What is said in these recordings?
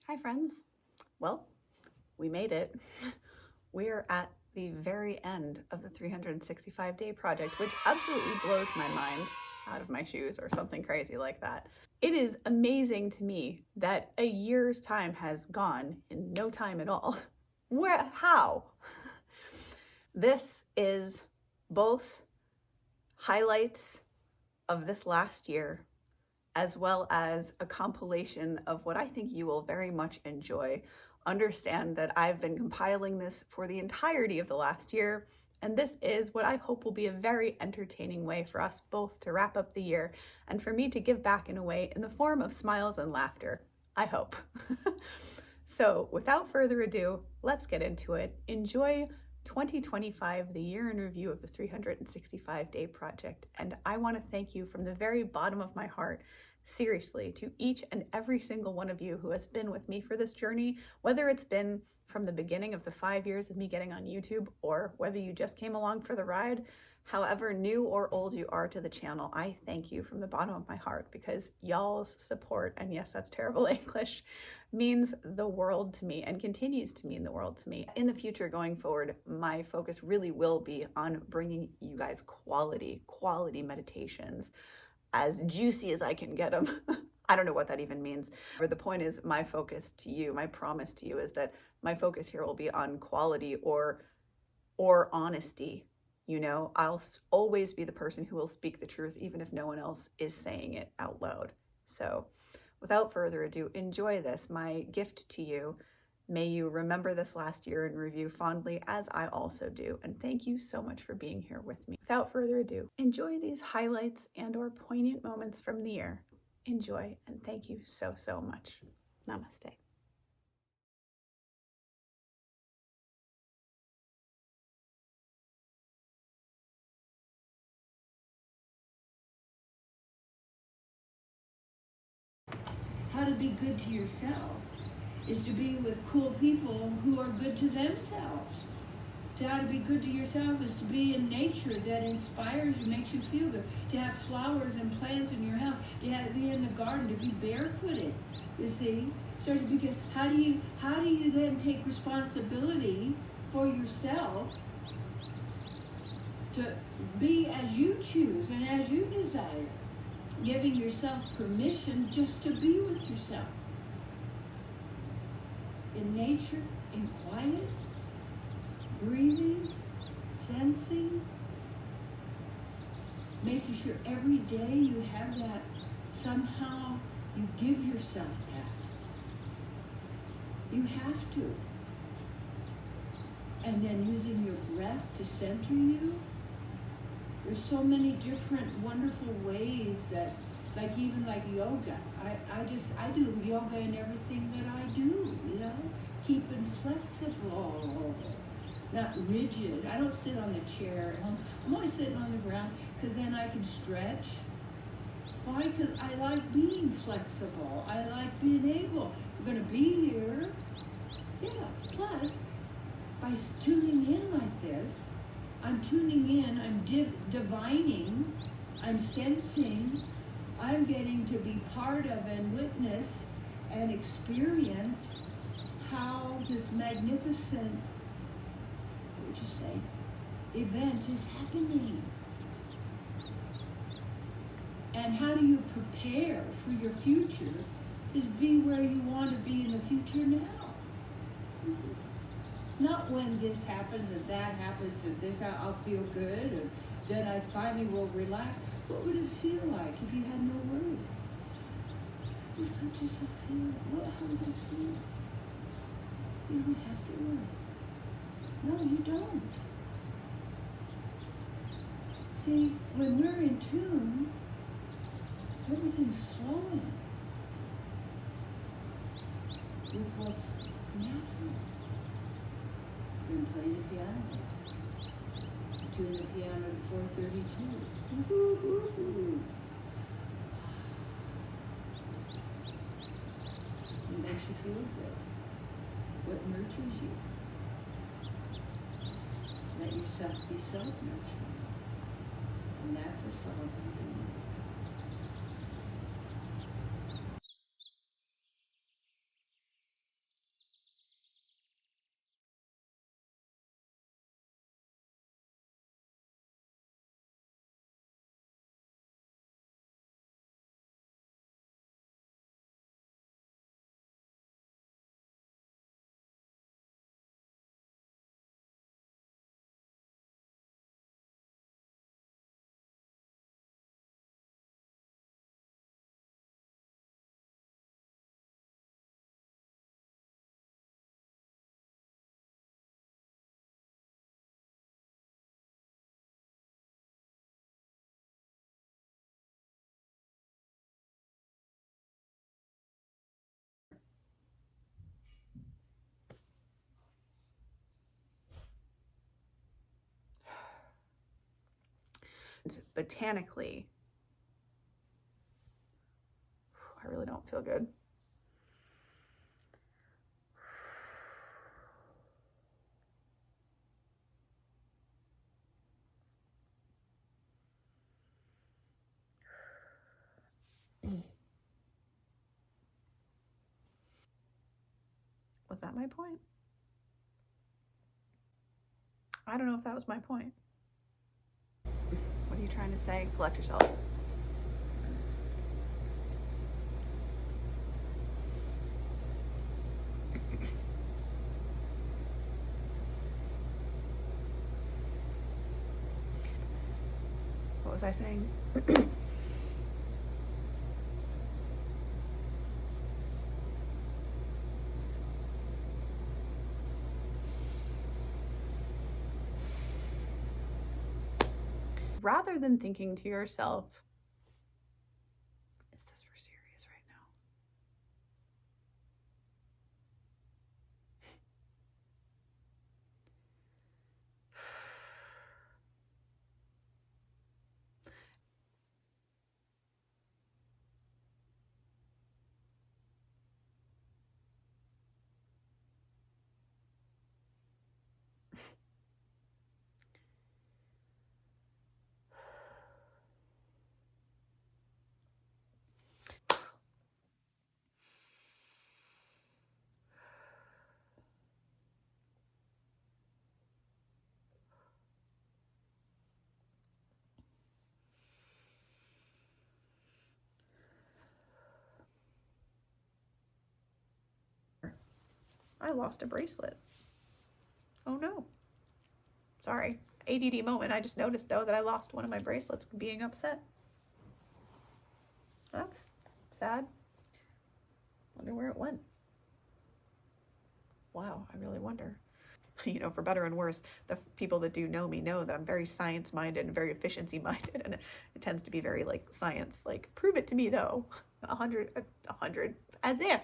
Hi friends. Well, we made it. We're at the very end of the 365-day project, which absolutely blows my mind out of my shoes or something crazy like that. It is amazing to me that a year's time has gone in no time at all. How? This is both highlights of this last year as well as a compilation of what I think you will very much enjoy. Understand that I've been compiling this for the entirety of the last year, and this is what I hope will be a very entertaining way for us both to wrap up the year and for me to give back in a way in the form of smiles and laughter, I hope. So without further ado, let's get into it. Enjoy 2025, the year in review of the 365-day project. And I want to thank you from the very bottom of my heart, seriously, to each and every single one of you who has been with me for this journey, whether it's been from the beginning of the 5 years of me getting on YouTube, or whether you just came along for the ride. However new or old you are to the channel, I thank you from the bottom of my heart, because y'all's support, and yes, that's terrible English, means the world to me and continues to mean the world to me. In the future going forward, my focus really will be on bringing you guys quality meditations, as juicy as I can get them. I don't know what that even means. But the point is, my focus to you, my promise to you is that my focus here will be on quality or honesty. You know, I'll always be the person who will speak the truth, even if no one else is saying it out loud. So without further ado, enjoy this, my gift to you. May you remember this last year in review fondly, as I also do. And thank you so much for being here with me. Without further ado, enjoy these highlights and/or poignant moments from the year. Enjoy, and thank you so much. Namaste. How to be good to yourself is to be with cool people who are good to themselves. How to be good to yourself is to be in nature that inspires you, makes you feel good. To have flowers and plants in your house, to be in the garden, to be barefooted. You see, so to be good. How do you then take responsibility for yourself to be as you choose and as you desire? Giving yourself permission just to be with yourself. In nature, in quiet, breathing, sensing, making sure every day you have that, somehow you give yourself that. You have to. And then using your breath to center you. There's so many different wonderful ways that, even like yoga. I do yoga in everything that I do, you know? Keeping flexible, not rigid. I don't sit on the chair at home. I'm always sitting on the ground, because then I can stretch. Why? Because I like being flexible. I like being able. I'm going to be here. Yeah, plus, by tuning in like this, I'm tuning in, I'm divining, I'm sensing, I'm getting to be part of and witness and experience how this magnificent, what would you say, event is happening. And how do you prepare for your future is be where you want to be in the future now. Not when this happens and that happens and this, I'll feel good and then I finally will relax. What would it feel like if you had no worry? Just let yourself feel it. How would it feel? You don't have to worry. No, you don't. See, when we're in tune, everything's flowing with what's natural. You can play the piano. Tune the piano to 432. Woo-hoo-hoo. It makes you feel good. What nurtures you? Let yourself be self-nurturing. And that's a song. Botanically, I really don't feel good. Was that my point? I don't know if that was my point. What are you trying to say? Collect yourself. What was I saying? Rather than thinking to yourself, is this for serious right now? I lost a bracelet. Oh no. Sorry. ADD moment. I just noticed though that I lost one of my bracelets being upset. That's sad. Wonder where it went. Wow, I really wonder. You know, for better and worse, the people that do know me know that I'm very science minded and very efficiency minded, and it tends to be very like science, like prove it to me though. 100, as if.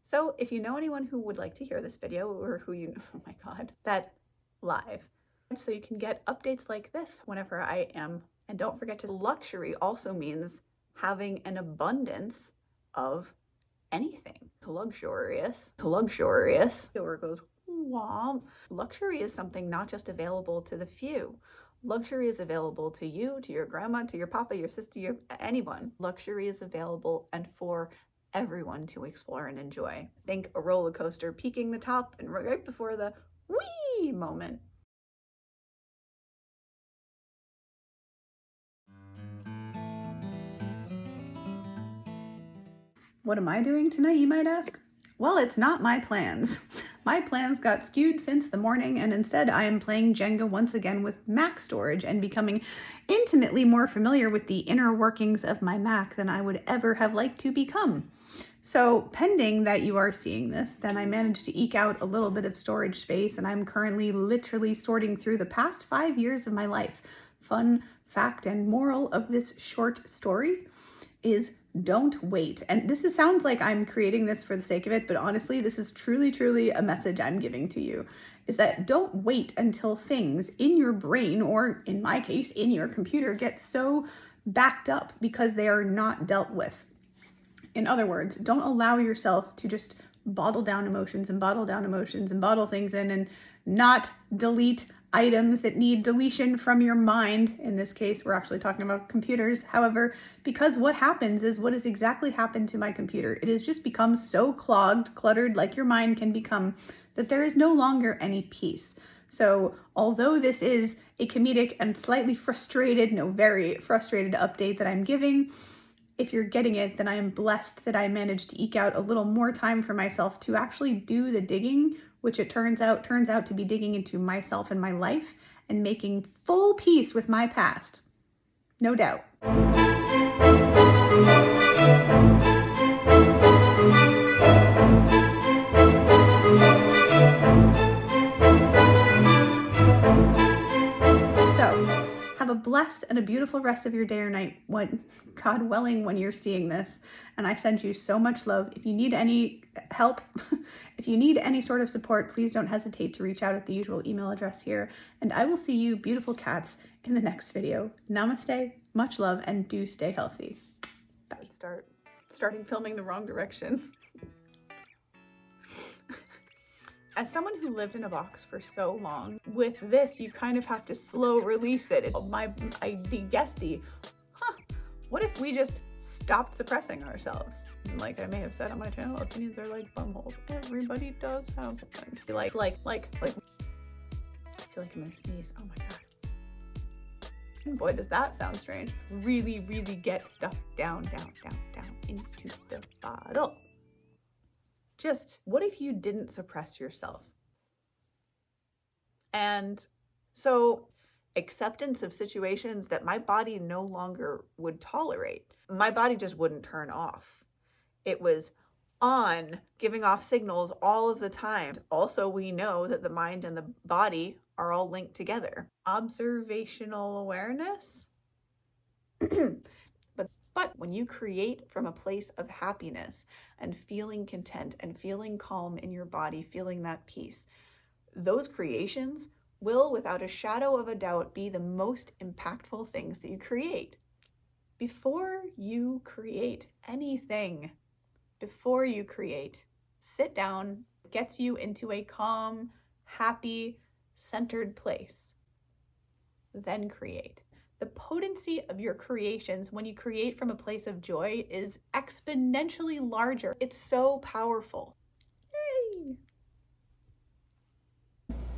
So if you know anyone who would like to hear this video, or who you, oh my God, that live, so you can get updates like this whenever I am. And don't forget to, luxury also means having an abundance of anything. Luxurious, or it goes womp. Luxury is something not just available to the few. Luxury is available to you, to your grandma, to your papa, your sister, anyone. Luxury is available and for everyone to explore and enjoy. Think a roller coaster peaking the top and right before the whee moment. What am I doing tonight, you might ask? Well, it's not my plans. My plans got skewed since the morning, and instead I am playing Jenga once again with Mac storage and becoming intimately more familiar with the inner workings of my Mac than I would ever have liked to become. So, pending that you are seeing this, then I managed to eke out a little bit of storage space, and I'm currently literally sorting through the past 5 years of my life. Fun fact and moral of this short story is don't wait. And sounds like I'm creating this for the sake of it, but honestly, this is truly a message I'm giving to you, is that don't wait until things in your brain, or in my case, in your computer, get so backed up because they are not dealt with. In other words, don't allow yourself to just bottle down emotions and bottle things in and not delete items that need deletion from your mind. In this case, we're actually talking about computers. However, because what happens is what has exactly happened to my computer. It has just become so clogged, cluttered, like your mind can become, that there is no longer any peace. So although this is a comedic and slightly frustrated, very frustrated update that I'm giving, if you're getting it, then I am blessed that I managed to eke out a little more time for myself to actually do the digging, which it turns out to be digging into myself and my life and making full peace with my past. No doubt. So, have a blessed and a beautiful rest of your day or night, God willing, when you're seeing this. And I send you so much love. If you need any help, if you need any sort of support, please don't hesitate to reach out at the usual email address here. And I will see you, beautiful cats, in the next video. Namaste, much love, and do stay healthy. Bye. Starting filming the wrong direction. As someone who lived in a box for so long, with this, you kind of have to slow release it. What if we just stopped suppressing ourselves? Like I may have said on my channel, opinions are like bumholes. Everybody does have them. I feel like I'm gonna sneeze. Oh my God. Boy, does that sound strange. Really get stuff down into the bottle. Just, what if you didn't suppress yourself? And so, acceptance of situations that my body no longer would tolerate. My body just wouldn't turn off. It was on, giving off signals all of the time. Also, we know that the mind and the body are all linked together. Observational awareness? But when you create from a place of happiness and feeling content and feeling calm in your body, feeling that peace, those creations will, without a shadow of a doubt, be the most impactful things that you create. Before you create anything, sit down, gets you into a calm, happy, centered place. Then create. The potency of your creations when you create from a place of joy is exponentially larger. It's so powerful. Yay!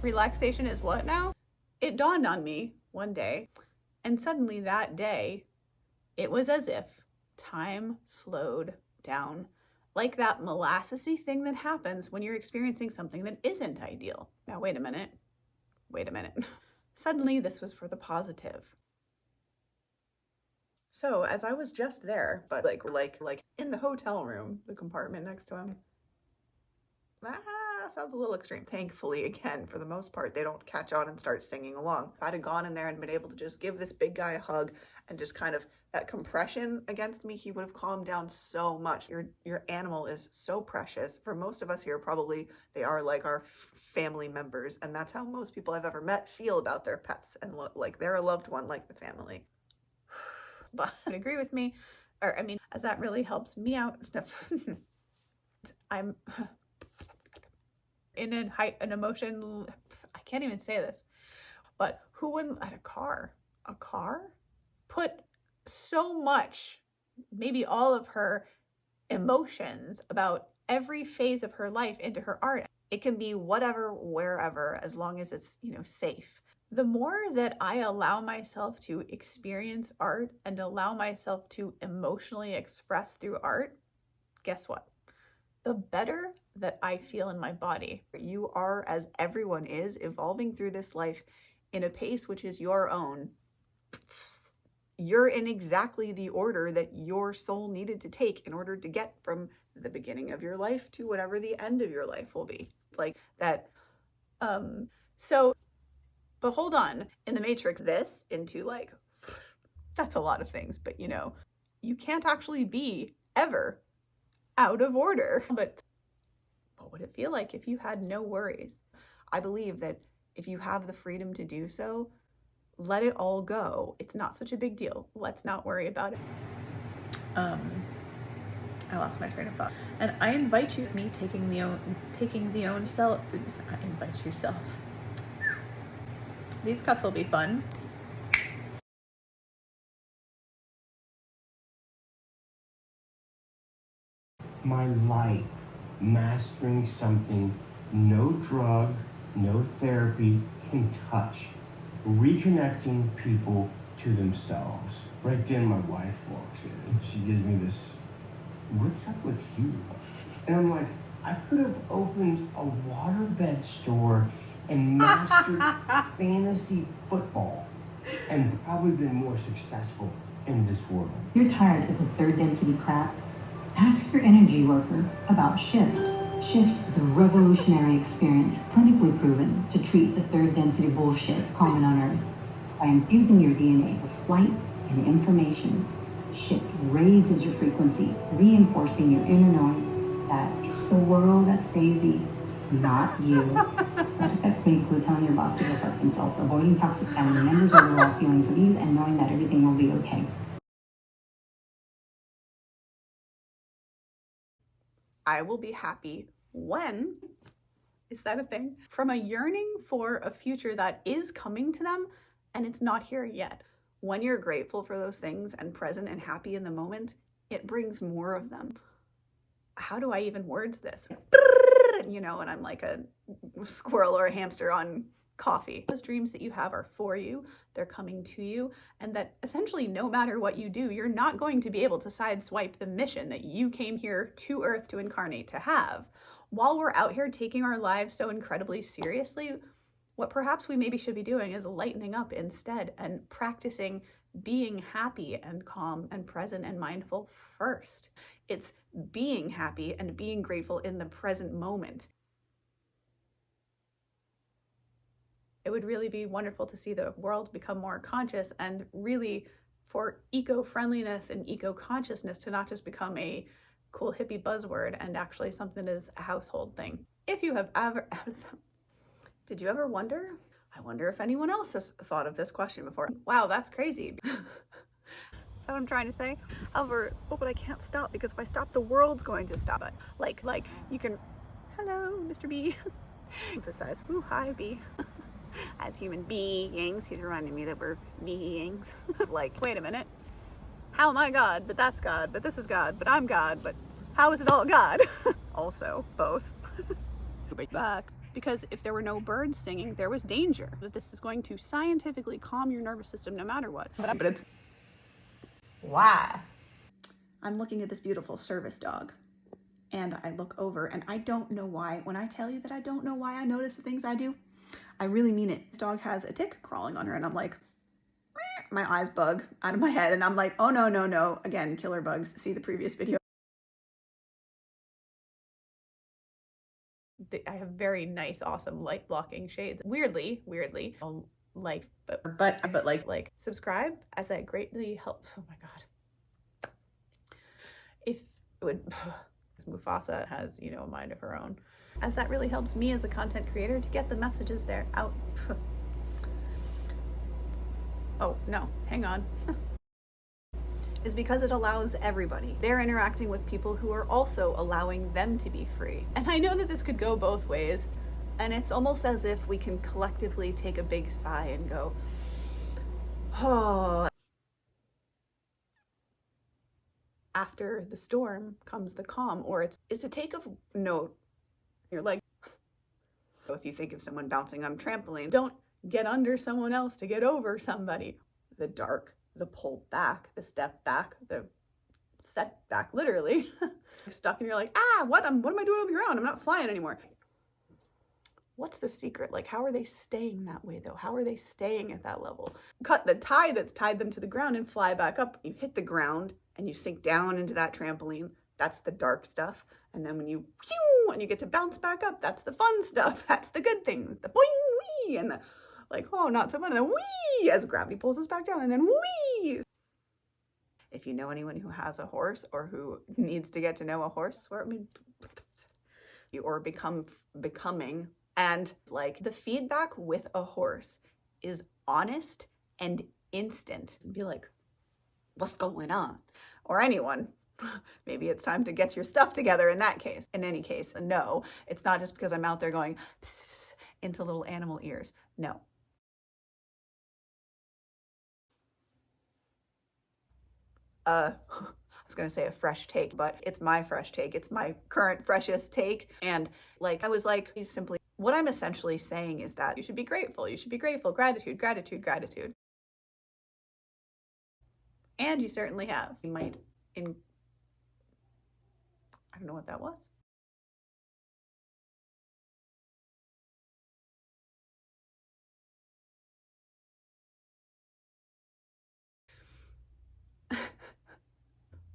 Relaxation is what now? It dawned on me one day, and suddenly that day, it was as if time slowed down. Like that molassesy thing that happens when you're experiencing something that isn't ideal. Now, wait a minute. Suddenly, this was for the positive. So as I was just there, but like in the hotel room, the compartment next to him, sounds a little extreme. Thankfully, again, for the most part, they don't catch on and start singing along. If I'd have gone in there and been able to just give this big guy a hug and just kind of that compression against me, he would have calmed down so much. Your animal is so precious. For most of us here, probably they are like our family members, and that's how most people I've ever met feel about their pets, and like they're a loved one, like the family. But agree with me, or I mean, as that really helps me out. I'm in an emotion, I can't even say this, but who wouldn't let a car put so much, maybe all of her emotions about every phase of her life into her art? It can be whatever, wherever, as long as it's, safe. The more that I allow myself to experience art and allow myself to emotionally express through art, guess what? the better that I feel in my body. You are, as everyone is, evolving through this life in a pace which is your own. You're in exactly the order that your soul needed to take in order to get from the beginning of your life to whatever the end of your life will be. It's like that. So, but hold on, in the Matrix, this into like, that's a lot of things, but you know, you can't actually be ever out of order. But what would it feel like if you had no worries? I believe that if you have the freedom to do so, let it all go. It's not such a big deal. Let's not worry about it. I lost my train of thought. And I invite you, me taking the own self. I invite yourself. These cuts will be fun. My life mastering something no drug, no therapy can touch. Reconnecting people to themselves. Right then my wife walks in. She gives me this, "What's up with you?" And I'm like, I could have opened a waterbed store and mastered fantasy football and probably been more successful in this world. You're tired of the third density crap? Ask your energy worker about Shift. Shift is a revolutionary experience clinically proven to treat the third density bullshit common on Earth. By infusing your DNA with light and information, Shift raises your frequency, reinforcing your inner knowing that it's the world that's crazy, not you. Side effects may include telling your boss to go fuck themselves, avoiding toxic family members, overall feelings of ease, and knowing that everything will be okay. I will be happy when, is that a thing? From a yearning for a future that is coming to them and it's not here yet. When you're grateful for those things and present and happy in the moment, it brings more of them. How do I even words this? You know, and I'm like a squirrel or a hamster on coffee. Those dreams that you have are for you, they're coming to you, and that essentially no matter what you do, you're not going to be able to sideswipe the mission that you came here to Earth to incarnate to have. While we're out here taking our lives so incredibly seriously, what perhaps we maybe should be doing is lightening up instead and practicing being happy and calm and present and mindful first. It's being happy and being grateful in the present moment. It would really be wonderful to see the world become more conscious and really for eco-friendliness and eco-consciousness to not just become a cool hippie buzzword and actually something that is a household thing. If you have ever, did you ever wonder? I wonder if anyone else has thought of this question before. Wow, that's crazy. Is that what I'm trying to say? However, oh, but I can't stop because if I stop, the world's going to stop it. Like you can, hello, Mr. B. Emphasize, ooh, hi, B. As human beings, he's reminding me that we're beings. Like, wait a minute. How am I God? But that's God. But this is God. But I'm God. But how is it all God? Also, both. Back. Because if there were no birds singing, there was danger. That this is going to scientifically calm your nervous system no matter what. But it's why? I'm looking at this beautiful service dog. And I look over and I don't know why. When I tell you that I don't know why I notice the things I do, I really mean it. This dog has a tick crawling on her and I'm like, my eyes bug out of my head and I'm like, oh no, no, no. Again, killer bugs. See the previous video. I have very nice, awesome light blocking shades. Weirdly, like, but like subscribe as that greatly helps. Oh my God. If it would, Mufasa has, you know, a mind of her own. As that really helps me as a content creator to get the messages there out. Oh, no, hang on. Is because it allows everybody. They're interacting with people who are also allowing them to be free. And I know that this could go both ways, and it's almost as if we can collectively take a big sigh and go, oh. After the storm comes the calm, or it's a take of note. You're like, so if you think of someone bouncing on a trampoline, don't get under someone else to get over somebody. The dark, the pull back, the step back, the set back, literally. Stuck and you're like, ah, what am I doing on the ground? I'm not flying anymore. What's the secret? Like, how are they staying that way though? How are they staying at that level? Cut the tie that's tied them to the ground and fly back up. You hit the ground and you sink down into that trampoline. That's the dark stuff. And then when you, and you get to bounce back up, that's the fun stuff. That's the good things. The boing, wee, and the like, oh, not so fun. And then wee, as gravity pulls us back down, and then wee. If you know anyone who has a horse or who needs to get to know a horse, or I mean, or becoming, and like the feedback with a horse is honest and instant. Be like, what's going on? Or anyone. Maybe it's time to get your stuff together in that case. In any case, no, it's not just because I'm out there going into little animal ears. No. I was gonna say a fresh take, but it's my fresh take. It's my current freshest take. And like, I was like, he's simply, what I'm essentially saying is that you should be grateful. You should be grateful. Gratitude, gratitude, gratitude. And you certainly have. You might, I don't know what that was.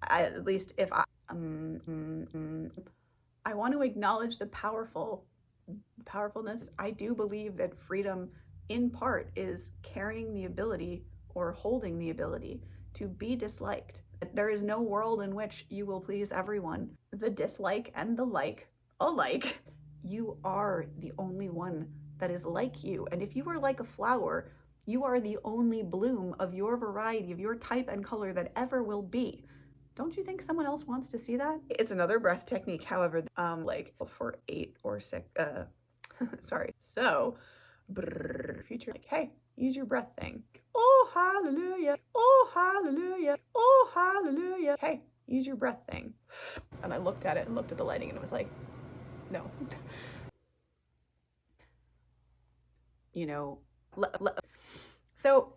At least if I want to acknowledge the powerfulness. I do believe that freedom in part is carrying the ability or holding the ability to be disliked. There is no world in which you will please everyone. The dislike and the like alike. You are the only one that is like you. And if you are like a flower, you are the only bloom of your variety, of your type and color that ever will be. Don't you think someone else wants to see that? It's another breath technique, however, like for 8 or 6, sorry. So, future, like, hey, use your breath thing. Oh, hallelujah. Oh, hallelujah. Oh, hallelujah. Hey, use your breath thing. And I looked at it and looked at the lighting and it was like, no. You know, so,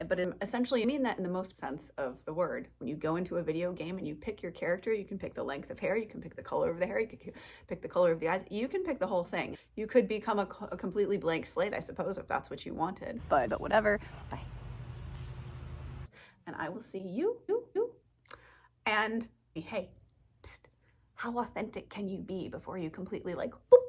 but essentially I mean that in the most sense of the word. When you go into a video game and you pick your character, you can pick the length of hair, you can pick the color of the hair, you can pick the color of the eyes, you can pick the whole thing. You could become a completely blank slate, I suppose, if that's what you wanted. But whatever. Bye. And I will see you. And hey, psst, how authentic can you be before you completely like boop,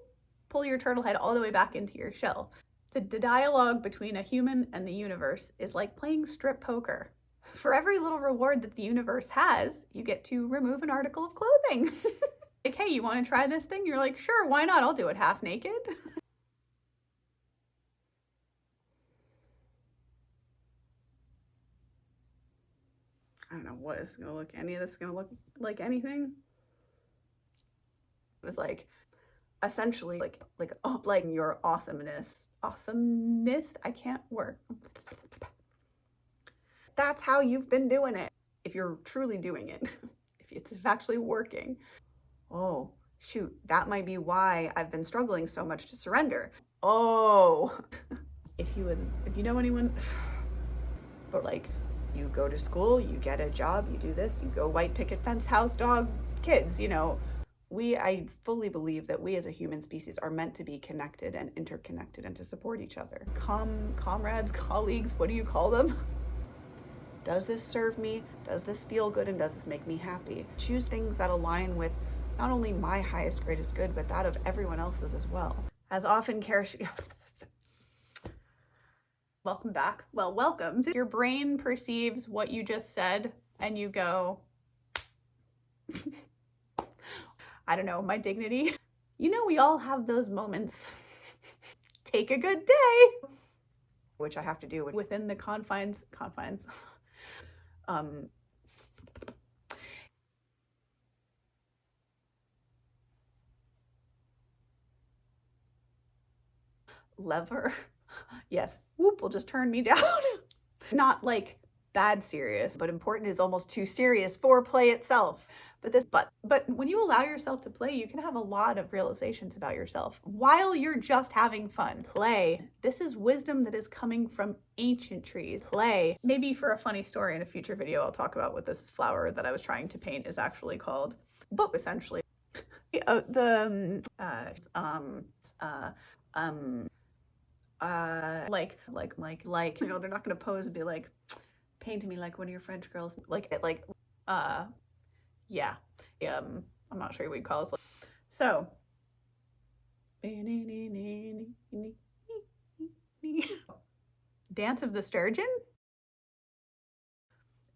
pull your turtle head all the way back into your shell? The dialogue between a human and the universe is like playing strip poker. For every little reward that the universe has, you get to remove an article of clothing. Like, hey, you want to try this thing? You're like, sure, why not? I'll do it half naked. I don't know what is gonna look, any of this is gonna look like anything. It was like, essentially, like your awesomeness, I can't work. That's how you've been doing it. If you're truly doing it, if it's actually working. Oh, shoot, that might be why I've been struggling so much to surrender. Oh, if you know anyone, but like, you go to school, you get a job, you do this, you go white picket fence, house, dog, kids, you know, I fully believe that we as a human species are meant to be connected and interconnected and to support each other. Comrades, colleagues, what do you call them? Does this serve me? Does this feel good? And does this make me happy? Choose things that align with not only my highest, greatest good, but that of everyone else's as well. As often welcome back. Well, welcome. Your brain perceives what you just said and you go, I don't know, my dignity. You know, we all have those moments. Take a good day. Which I have to do within the confines. Lever. Yes. Whoop will just turn me down. Not like bad serious, but important is almost too serious for play itself. But when you allow yourself to play, you can have a lot of realizations about yourself while you're just having fun. Play. This is wisdom that is coming from ancient trees. Play. Maybe for a funny story in a future video, I'll talk about what this flower that I was trying to paint is actually called. But essentially, like, you know, they're not gonna pose and be like, paint me like one of your French girls, yeah, I'm not sure what you'd call us. So, Dance of the Sturgeon.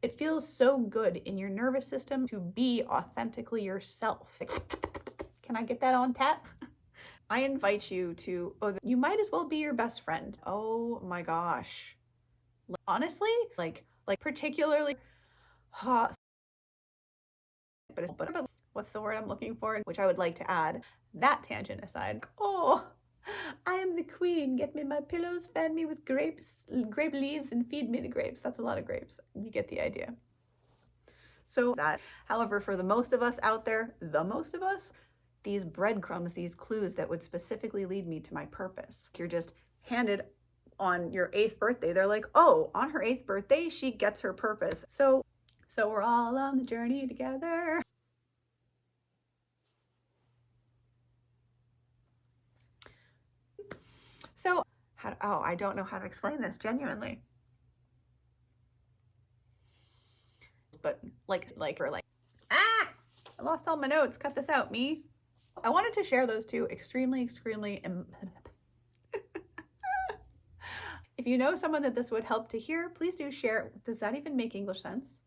It feels so good in your nervous system to be authentically yourself. Can I get that on tap? I invite you to, you might as well be your best friend. Oh my gosh. Honestly, like particularly hot, but what's the word I'm looking for? Which I would like to add, that tangent aside. Oh, I am the queen. Get me my pillows, fan me with grape leaves, and feed me the grapes. That's a lot of grapes. You get the idea. So that, however, for the most of us out there, these breadcrumbs, these clues that would specifically lead me to my purpose. You're just handed on your 8th birthday. They're like, oh, on her 8th birthday, she gets her purpose. So we're all on the journey together. So, I don't know how to explain this genuinely. But I lost all my notes. Cut this out, me. I wanted to share those two extremely. If you know someone that this would help to hear, please do share. Does that even make English sense?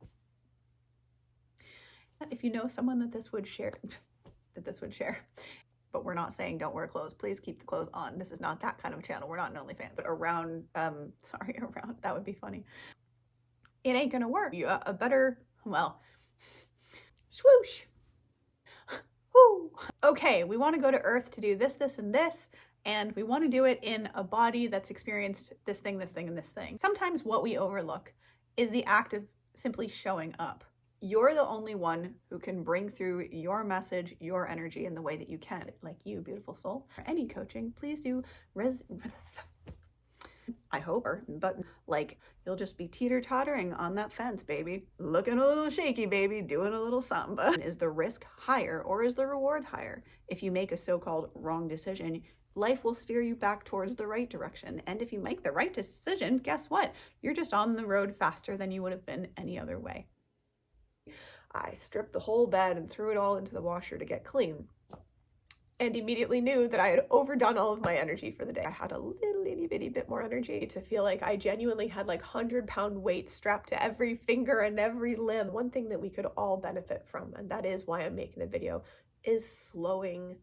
If you know someone that this would share, but we're not saying don't wear clothes. Please keep the clothes on. This is not that kind of channel. We're not an OnlyFans. But around, that would be funny. It ain't gonna work. A better, well, swoosh. Woo. Okay, we want to go to Earth to do this, and this, and we want to do it in a body that's experienced this thing, and this thing. Sometimes what we overlook is the act of simply showing up. You're the only one who can bring through your message, your energy in the way that you can. Like you, beautiful soul. For any coaching, please do I hope, but like you'll just be teeter-tottering on that fence, baby. Looking a little shaky, baby, doing a little samba. Is the risk higher or is the reward higher? If you make a so-called wrong decision, life will steer you back towards the right direction. And if you make the right decision, guess what? You're just on the road faster than you would have been any other way. I stripped the whole bed and threw it all into the washer to get clean. And immediately knew that I had overdone all of my energy for the day. I had a little itty bitty bit more energy to feel like I genuinely had like 100-pound weights strapped to every finger and every limb. One thing that we could all benefit from, and that is why I'm making the video, is slowing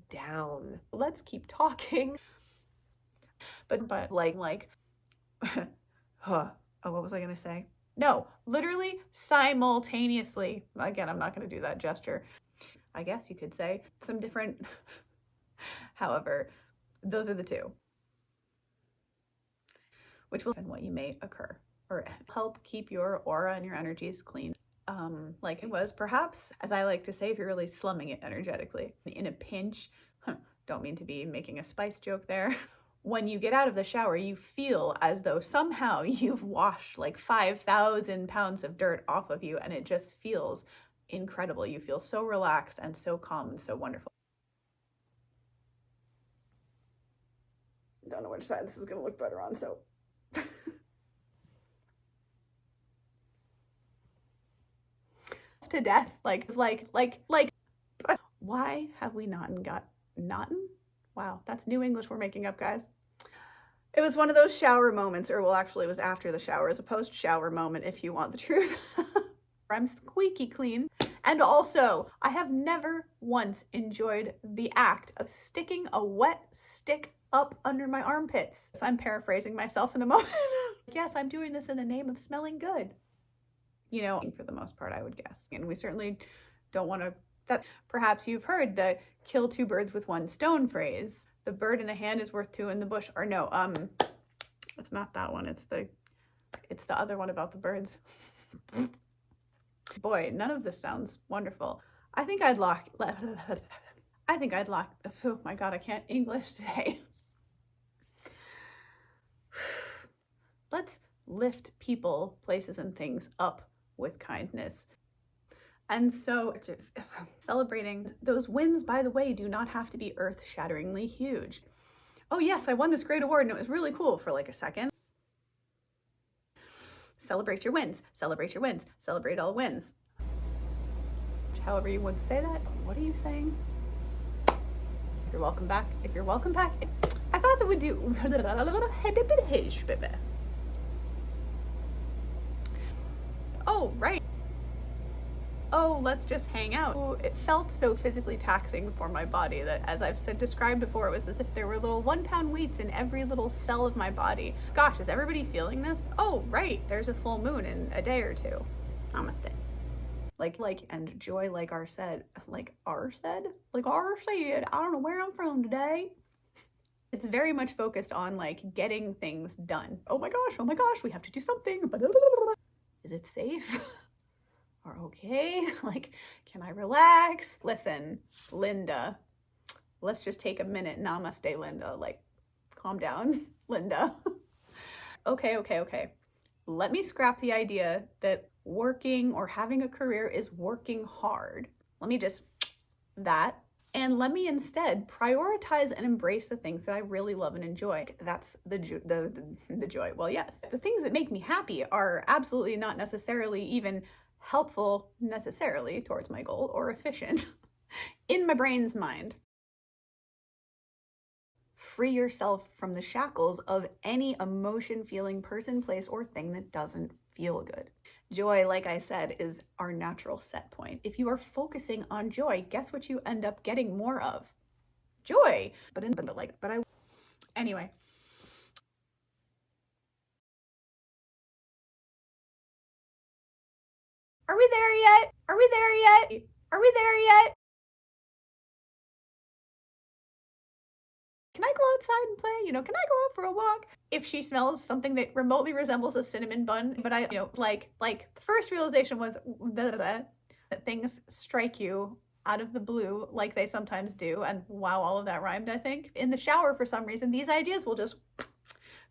down. Let's keep talking. But like, what was I gonna say? No, literally simultaneously. Again, I'm not gonna do that gesture. I guess you could say some different, however, those are the two, which will and what you may occur or help keep your aura and your energies clean. Like it was perhaps, as I like to say, if you're really slumming it energetically in a pinch, don't mean to be making a spice joke there. When you get out of the shower, you feel as though somehow you've washed like 5,000 pounds of dirt off of you, and it just feels incredible. You feel so relaxed and so calm and so wonderful. Don't know which side this is going to look better on, so. To death, like, why have we not gotten? Wow, that's new English we're making up, guys. It was one of those shower moments, or well, actually it was after the shower, as a post-shower moment, if you want the truth. I'm squeaky clean. And also, I have never once enjoyed the act of sticking a wet stick up under my armpits. I'm paraphrasing myself in the moment. Yes, I'm doing this in the name of smelling good. You know, for the most part, I would guess. And we certainly don't want to, that perhaps you've heard the kill two birds with one stone phrase. The bird in the hand is worth two in the bush. Or no, it's not that one. It's the other one about the birds. Boy, none of this sounds wonderful. I think I'd lock, oh my God, I can't English today. Let's lift people, places, and things up with kindness. And so, celebrating those wins, by the way, do not have to be earth-shatteringly huge. Oh yes, I won this great award and it was really cool for like a second. Celebrate your wins, celebrate your wins, celebrate all wins. However you would say that. What are you saying? If you're welcome back, if you're welcome back, I thought that would do. Oh, right. Oh, let's just hang out. Oh, it felt so physically taxing for my body that, as I've described before, it was as if there were little 1-pound weights in every little cell of my body. Gosh, is everybody feeling this? Oh, right, there's a full moon in a day or two. Namaste. And joy, like R said, I don't know where I'm from today. It's very much focused on like getting things done. Oh my gosh, we have to do something. Is it safe? Or okay? Like, can I relax? Listen, Linda, let's just take a minute. Namaste, Linda. Like, calm down, Linda. Okay. Let me scrap the idea that working or having a career is working hard. Let me just that. And let me instead prioritize and embrace the things that I really love and enjoy. That's the joy. Well, yes, the things that make me happy are absolutely not necessarily even helpful necessarily towards my goal or efficient in my brain's mind. Free yourself from the shackles of any emotion, feeling, person, place, or thing that doesn't feel good. Joy, like I said, is our natural set point. If you are focusing on joy, guess what you end up getting more of? Joy. Anyway. Are we there yet? Are we there yet? Are we there yet? Can I go outside and play? Can I go out for a walk? If she smells something that remotely resembles a cinnamon bun, but I, like the first realization was that things strike you out of the blue like they sometimes do. And wow, all of that rhymed, I think. In the shower, for some reason, these ideas will just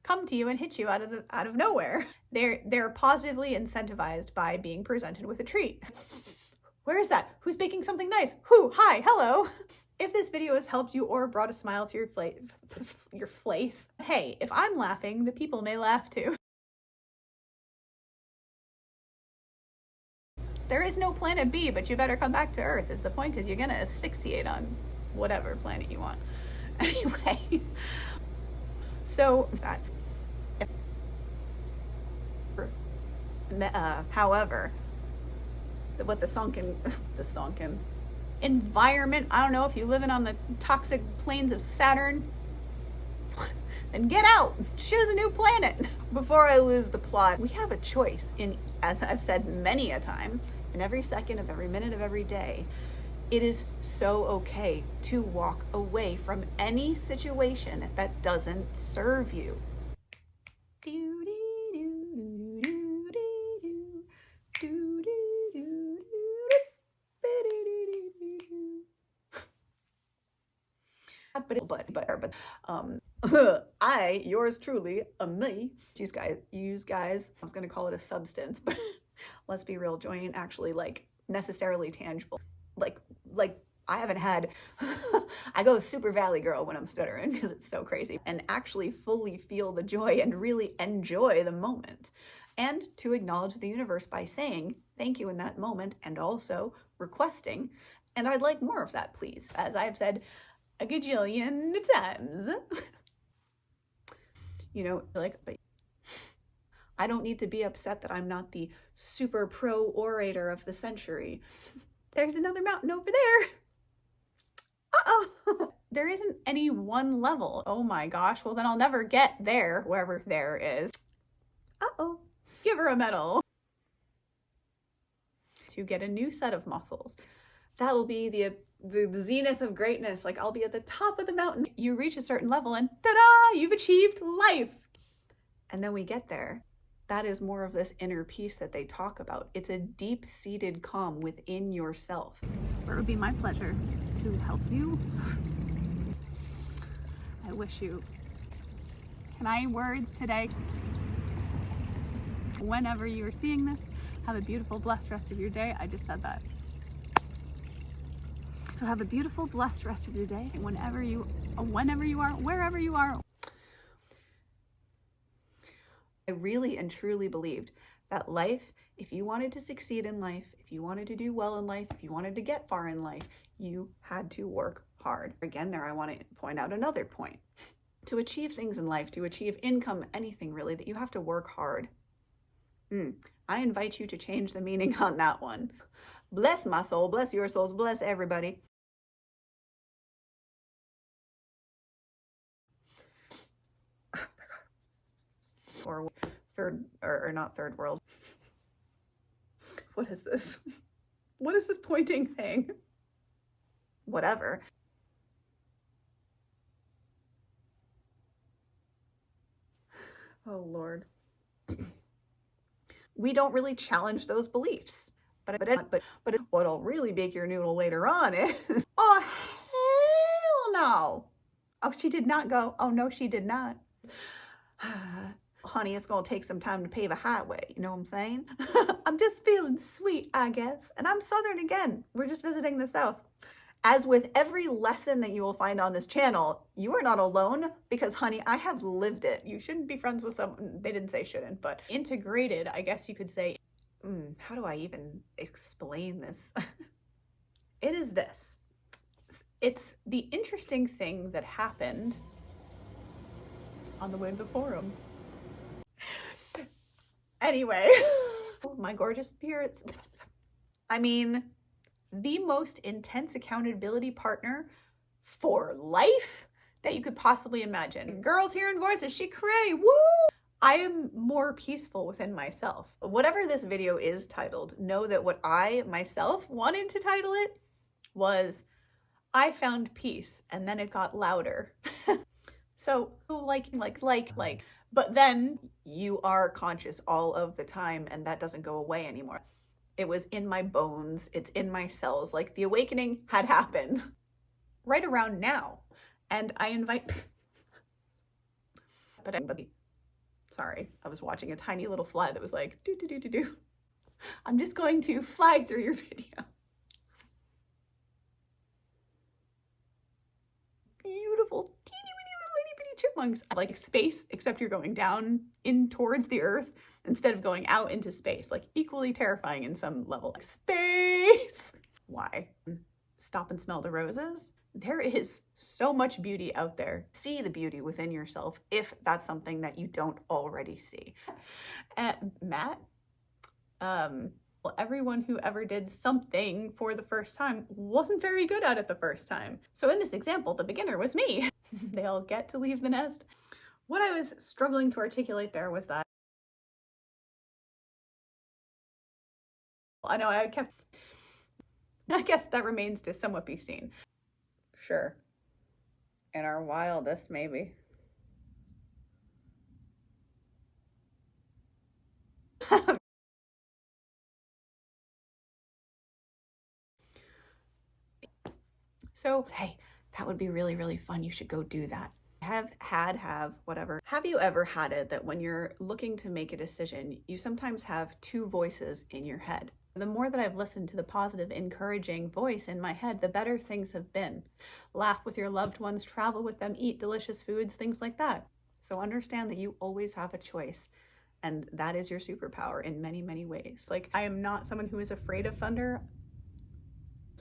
come to you and hit you out of nowhere. They're positively incentivized by being presented with a treat. Where is that? Who's baking something nice? Who? Hi, hello. If this video has helped you or brought a smile to your face, hey, if I'm laughing, the people may laugh too. There is no planet B, but you better come back to Earth is the point, because you're gonna asphyxiate on whatever planet you want. Anyway, so that. However, what the sunken environment, I don't know, if you living on the toxic plains of Saturn, then get out, choose a new planet. Before I lose the plot, we have a choice in, as I've said many a time, in every second of every minute of every day. It is so okay to walk away from any situation that doesn't serve you. I, yours truly, me, use guys, I was gonna call it a substance, but let's be real, joy ain't actually like necessarily tangible. Like I haven't had, I go super valley girl when I'm stuttering because it's so crazy, and actually fully feel the joy and really enjoy the moment. And to acknowledge the universe by saying thank you in that moment, and also requesting, and I'd like more of that, please, as I've said a gajillion times. But I don't need to be upset that I'm not the super pro orator of the century. There's another mountain over there. Uh-oh. There isn't any one level. Oh my gosh, well then I'll never get there, wherever there is. Uh-oh. Give her a medal. To get a new set of muscles. That'll be the zenith of greatness. Like, I'll be at the top of the mountain. You reach a certain level and ta-da, you've achieved life. And then we get there That is more of this inner peace that they talk about. It's a deep-seated calm within yourself. It would be my pleasure to help you. I wish you kind words today. Whenever you are seeing this, have a beautiful, blessed rest of your day. I just said that. So have a beautiful, blessed rest of your day. Whenever you are, wherever you are. I really and truly believed that life, if you wanted to succeed in life, if you wanted to do well in life, if you wanted to get far in life, you had to work hard. Again, there I want to point out another point. To achieve things in life, to achieve income, anything really, that you have to work hard. I invite you to change the meaning on that one. Bless my soul, bless your souls, bless everybody. Or not third world. What is this? What is this pointing thing? Whatever. Oh, Lord. We don't really challenge those beliefs. But what'll really bake your noodle later on is, oh, hell no. Oh, she did not go. Oh, no, she did not. Honey, it's gonna take some time to pave a highway, you know what I'm saying? I'm just feeling sweet, I guess. And I'm Southern again. We're just visiting the South. As with every lesson that you will find on this channel, you are not alone because, honey, I have lived it. You shouldn't be friends with someone, they didn't say shouldn't, but integrated, I guess you could say. How do I even explain this? It is this. It's the interesting thing that happened on the way to the forum. Anyway, my gorgeous spirits. I mean, the most intense accountability partner for life that you could possibly imagine. Girls hearing voices, she cray, woo! I am more peaceful within myself. Whatever this video is titled, know that what I myself wanted to title it was, I found peace, and then it got louder. So like, but then you are conscious all of the time, and that doesn't go away anymore. It was in my bones, it's in my cells, like the awakening had happened right around now. And I invite, sorry, I was watching a tiny little fly that was like, do. I'm just going to fly through your video. Beautiful, teeny weeny little itty bitty chipmunks. Like space, except you're going down in towards the earth instead of going out into space. Like equally terrifying in some level. Space! Why? Stop and smell the roses? There is so much beauty out there. See the beauty within yourself if that's something that you don't already see. Matt? Well, everyone who ever did something for the first time wasn't very good at it the first time. So in this example, the beginner was me. They all get to leave the nest. What I was struggling to articulate there was that I know I guess that remains to somewhat be seen. Sure. In our wildest, maybe. So, hey, that would be really, really fun. You should go do that. Whatever. Have you ever had it that when you're looking to make a decision, you sometimes have two voices in your head? The more that I've listened to the positive, encouraging voice in my head, the better things have been. Laugh with your loved ones, travel with them, eat delicious foods, things like that. So understand that you always have a choice. And that is your superpower in many, many ways. Like, I am not someone who is afraid of thunder.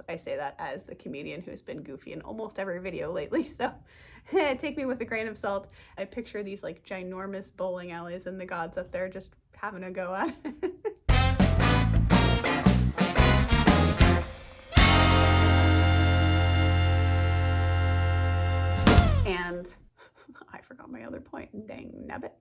I say that as the comedian who's been goofy in almost every video lately, so take me with a grain of salt. I picture these like ginormous bowling alleys and the gods up there just having a go at it. And I forgot my other point, dang nabbit.